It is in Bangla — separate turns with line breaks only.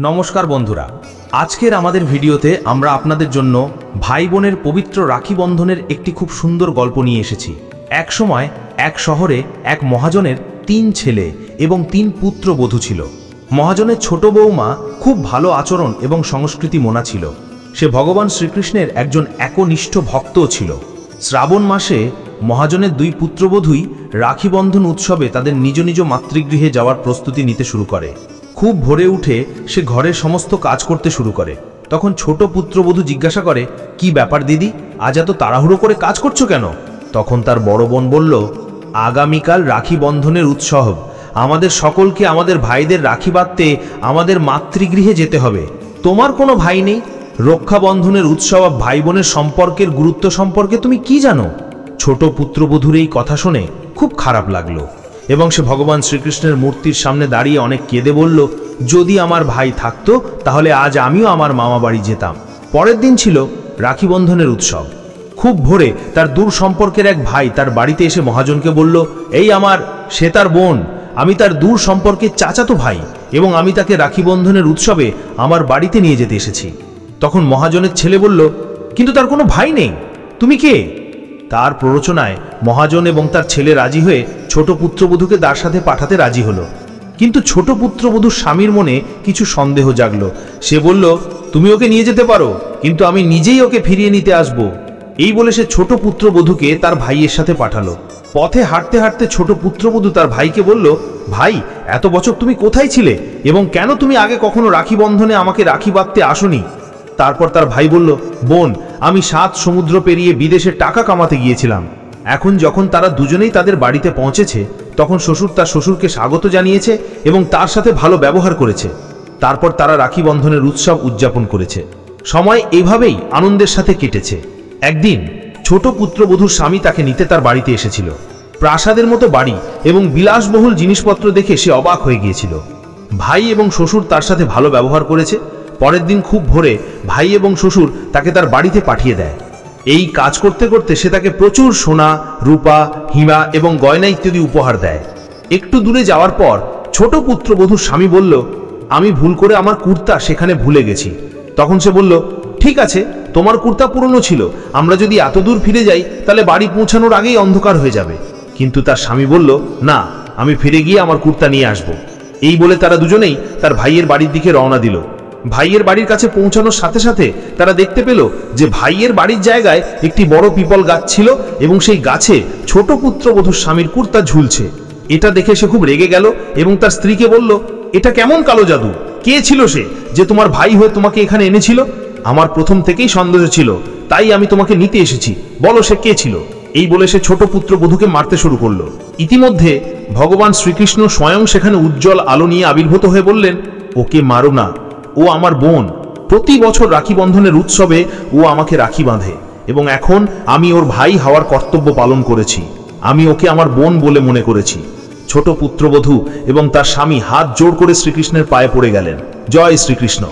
নমস্কার বন্ধুরা, আজকের আমাদের ভিডিওতে আমরা আপনাদের জন্য ভাই বোনের পবিত্র রাখি বন্ধনের একটি খুব সুন্দর গল্প নিয়ে এসেছি। এক সময় এক শহরে এক মহাজনের ৩ ছেলে এবং ৩ পুত্রবধূ ছিল। মহাজনের ছোট বৌমা খুব ভালো আচরণ এবং সংস্কৃতি মোনা ছিল। সে ভগবান শ্রীকৃষ্ণের একজন একনিষ্ঠ ভক্তও ছিল। শ্রাবণ মাসে মহাজনের 2 পুত্রবধূই রাখি বন্ধন উৎসবে তাদের নিজ নিজ মাতৃগৃহে যাওয়ার প্রস্তুতি নিতে শুরু করে। খুব ভোরে উঠে সে ঘরের সমস্ত কাজ করতে শুরু করে। তখন ছোট পুত্রবধূ জিজ্ঞাসা করে, কি ব্যাপার দিদি, আজ এত তাড়াহুড়ো করে কাজ করছো কেন? তখন তার বড় বোন বলল, আগামীকাল রাখি বন্ধনের উৎসব, আমাদের সকলকে আমাদের ভাইদের রাখি বাঁধতে আমাদের মাতৃগৃহে যেতে হবে। তোমার কোনো ভাই নেই, রক্ষাবন্ধনের উৎসব ভাই বোনের সম্পর্কের গুরুত্ব সম্পর্কে তুমি কি জানো? ছোট পুত্রবধূর এই কথা শুনে খুব খারাপ লাগলো এবং সে ভগবান শ্রীকৃষ্ণের মূর্তির সামনে দাঁড়িয়ে অনেক কেঁদে বলল, যদি আমার ভাই থাকতো তাহলে আজ আমিও আমার মামা বাড়ি যেতাম। পরের দিন ছিল রাখি বন্ধনের উৎসব। খুব ভোরে তার দূর সম্পর্কের এক ভাই তার বাড়িতে এসে মহাজনকে বলল, এই সে তার বোন, আমি তার দূর সম্পর্কের চাচাতো ভাই এবং আমি তাকে রাখি বন্ধনের উৎসবে আমার বাড়িতে নিয়ে যেতে এসেছি। তখন মহাজনের ছেলে বলল, কিন্তু তার কোনো ভাই নেই, তুমি কে? তার প্ররোচনায় মহাজন এবং তার ছেলে রাজি হয়ে ছোট পুত্রবধূকে তার সাথে পাঠাতে রাজি হলো। কিন্তু ছোট পুত্রবধূর স্বামীর মনে কিছু সন্দেহ জাগলো। সে বলল, তুমি ওকে নিয়ে যেতে পারো, কিন্তু আমি নিজেই ওকে ফিরিয়ে নিতে আসব। এই বলে সে ছোট পুত্রবধূকে তার ভাইয়ের সাথে পাঠালো। পথে হাঁটতে হাঁটতে ছোট পুত্রবধূ তার ভাইকে বলল, ভাই, এত বছর তুমি কোথায় ছিলে এবং কেন তুমি আগে কখনো রাখি বন্ধনে আমাকে রাখি বাঁধতে আসোনি? তারপর তার ভাই বলল, বোন, আমি 7 সমুদ্র পেরিয়ে বিদেশে টাকা কামাতে গিয়েছিলাম। এখন যখন তারা দুজনেই তাদের বাড়িতে পৌঁছেছে, তখন শ্বশুর তার শ্বশুরকে স্বাগত জানিয়েছে এবং তার সাথে ভালো ব্যবহার করেছে। তারপর তারা রাখি বন্ধনের উৎসব উদযাপন করেছে। সময় এভাবেই আনন্দের সাথে কেটেছে। একদিন ছোট পুত্রবধূর স্বামী তাকে নিতে তার বাড়িতে এসেছিল। প্রাসাদের মতো বাড়ি এবং বিলাসবহুল জিনিসপত্র দেখে সে অবাক হয়ে গিয়েছিল। ভাই এবং শ্বশুর তার সাথে ভালো ব্যবহার করেছে। পরের দিন খুব ভোরে ভাই এবং শ্বশুর তাকে তার বাড়িতে পাঠিয়ে দেয়। এই কাজ করতে করতে সে তাকে প্রচুর সোনা, রূপা, হীরা এবং গয়না ইত্যাদি উপহার দেয়। একটু দূরে যাওয়ার পর ছোট পুত্রবধূর স্বামী বলল, আমি ভুল করে আমার কুর্তা সেখানে ভুলে গেছি। তখন সে বলল, ঠিক আছে, তোমার কুর্তা পুরনো ছিল, আমরা যদি এত দূর ফিরে যাই তাহলে বাড়ি পৌঁছানোর আগেই অন্ধকার হয়ে যাবে। কিন্তু তার স্বামী বলল, না, আমি ফিরে গিয়ে আমার কুর্তা নিয়ে আসব। এই বলে তারা দুজনেই তার ভাইয়ের বাড়ির দিকে রওনা দিল। ভাইয়ের বাড়ির কাছে পৌঁছানোর সাথে সাথে তারা দেখতে পেল যে ভাইয়ের বাড়ির জায়গায় একটি বড় পিপল গাছ ছিল এবং সেই গাছে ছোট পুত্রবধূর স্বামীর কুর্তা ঝুলছে। এটা দেখে সে খুব রেগে গেল এবং তার স্ত্রীকে বলল, এটা কেমন কালো জাদু? কে ছিল সে যে তোমার ভাই হয়ে তোমাকে এখানে এনেছিল? আমার প্রথম থেকেই সন্দেহ ছিল, তাই আমি তোমাকে নিতে এসেছি, বলো সে কে ছিল? এই বলে সে ছোট পুত্রবধূকে মারতে শুরু করলো। ইতিমধ্যে ভগবান শ্রীকৃষ্ণ স্বয়ং সেখানে উজ্জ্বল আলো নিয়ে আবির্ভূত হয়ে বললেন, ওকে মারো না, ও আমার বোন। প্রতি বছর রাখি বন্ধনের উৎসবে ও আমাকে রাখি বাঁধে এবং এখন আমি ওর ভাই হওয়ার কর্তব্য পালন করেছি। আমি ওকে আমার বোন বলে মনে করেছি। ছোট পুত্রবধূ এবং তার স্বামী হাত জোড় করে শ্রীকৃষ্ণের পায়ে পড়ে গেলেন। জয় শ্রীকৃষ্ণ।